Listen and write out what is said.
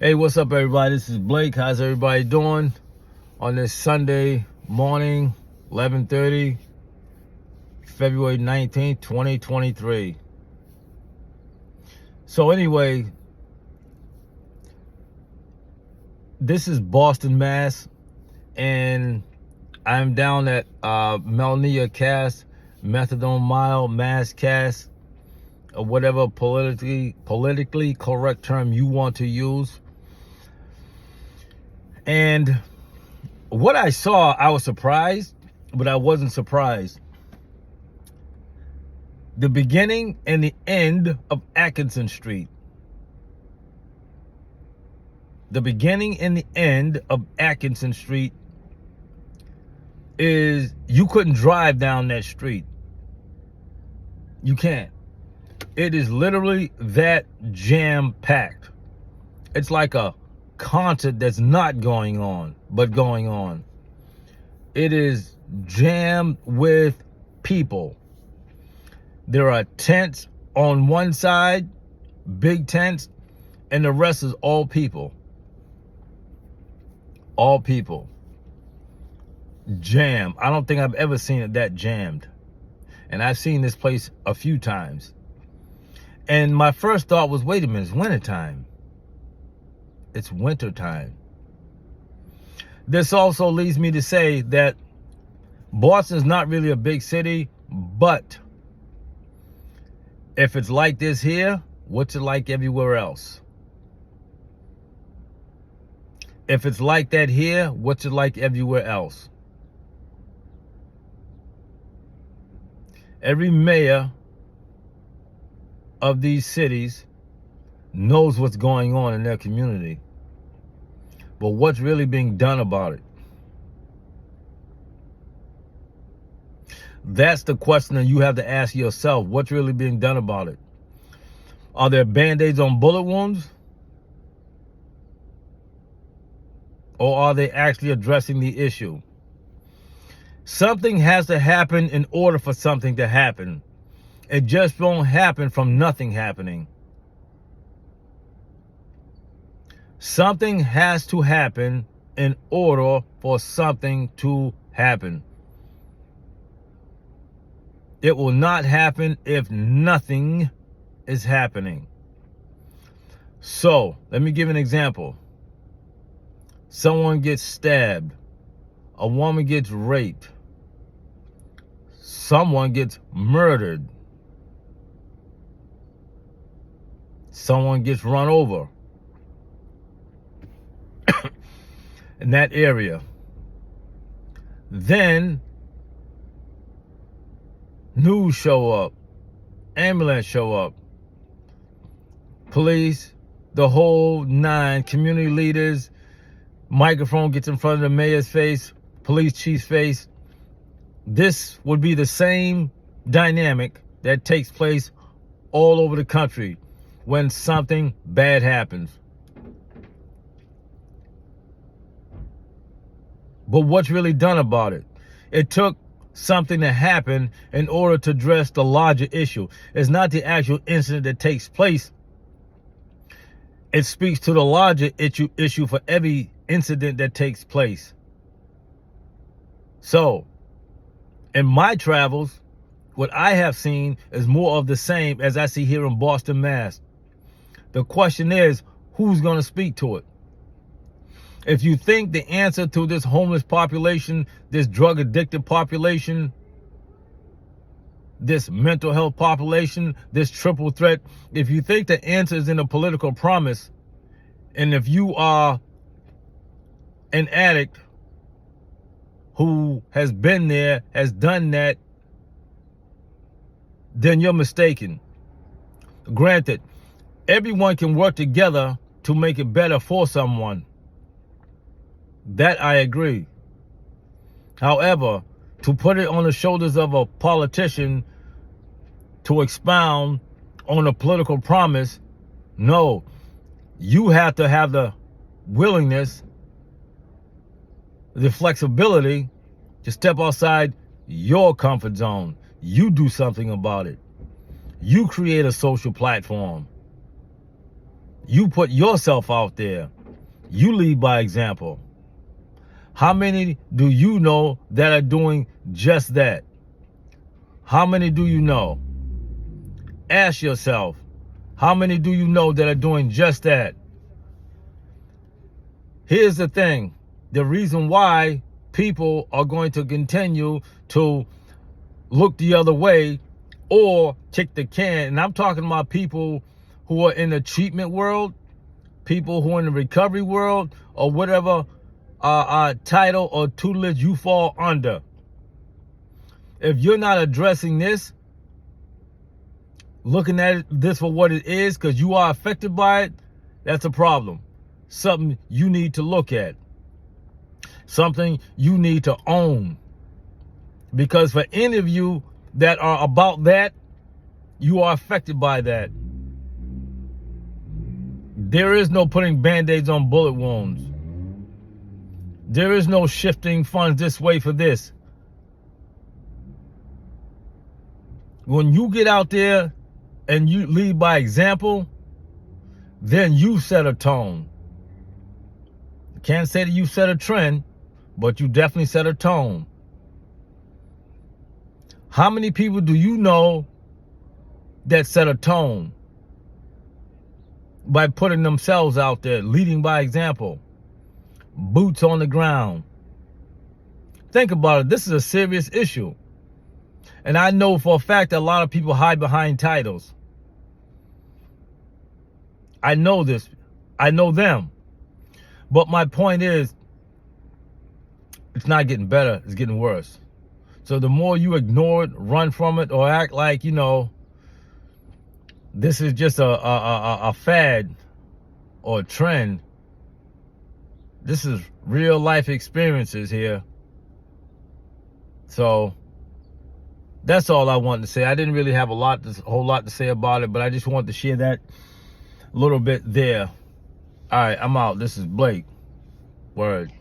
Hey, what's up, everybody? This is Blake. How's everybody doing on this Sunday morning, 11:30, February 19th, 2023? So anyway, this is Boston, Mass, and I'm down at Melnia Cast, Methadone Mile, Mass Cast, or whatever politically correct term you want to use. And what I saw, I was surprised, but I wasn't surprised. The beginning and the end of Atkinson Street. The beginning and the end of Atkinson Street is you couldn't drive down that street. You can't. It is literally that jam-packed. It's like a concert that's not going on, but going on. It is jammed with people. There are tents on one side, big tents, and the rest is all people. All people. Jam. I don't think I've ever seen it that jammed. And I've seen this place a few times. And my first thought was, wait a minute, it's wintertime. It's wintertime. This also leads me to say that Boston's not really a big city, but if it's like this here, what's it like everywhere else? If it's like that here, what's it like everywhere else? Every mayor of these cities knows what's going on in their community. But what's really being done about it? That's the question that you have to ask yourself. What's really being done about it? Are there band-aids on bullet wounds? Or are they actually addressing the issue? Something has to happen in order for something to happen. It just won't happen from nothing happening. Something has to happen in order for something to happen. It will not happen if nothing is happening. So, let me give an example. Someone gets stabbed. A woman gets raped. Someone gets murdered. Someone gets run over in that area. Then news show up, ambulance show up, police, the whole nine, community leaders, microphone gets in front of the mayor's face, police chief's face. This would be the same dynamic that takes place all over the country when something bad happens. But what's really done about it? It took something to happen in order to address the larger issue. It's not the actual incident that takes place. It speaks to the larger issue for every incident that takes place. So, in my travels, what I have seen is more of the same as I see here in Boston, Mass. The question is, who's going to speak to it? If you think the answer to this homeless population, this drug addicted population, this mental health population, this triple threat, if you think the answer is in a political promise, and if you are an addict who has been there, has done that, then you're mistaken. Granted, everyone can work together to make it better for someone. That I agree. However, to put it on the shoulders of a politician to expound on a political promise, no. You have to have the willingness, the flexibility to step outside your comfort zone. You do something about it. You create a social platform. You put yourself out there. You lead by example. How many do you know that are doing just that? How many do you know? Ask yourself, how many do you know that are doing just that? Here's the thing. The reason why people are going to continue to look the other way or kick the can, and I'm talking about people who are in the treatment world, people who are in the recovery world, or whatever title or tutelage you fall under. If you're not addressing this, looking at this for what it is, because you are affected by it, that's a problem. Something you need to look at. Something you need to own. Because for any of you that are about that, you are affected by that. There is no putting band-aids on bullet wounds. There is no shifting funds this way for this. When you get out there and you lead by example, then you set a tone. Can't say that you set a trend, but you definitely set a tone. How many people do you know that set a tone by putting themselves out there, leading by example, boots on the ground? Think about it. This is a serious issue. And I know for a fact that a lot of people hide behind titles. I know this. I know them. But my point is, it's not getting better. It's getting worse. So the more you ignore it, run from it, or act like, this is just a fad or a trend. This is real life experiences here. So that's all I wanted to say. I didn't really have a whole lot to say about it, but I just wanted to share that little bit there. All right, I'm out. This is Blake. Word.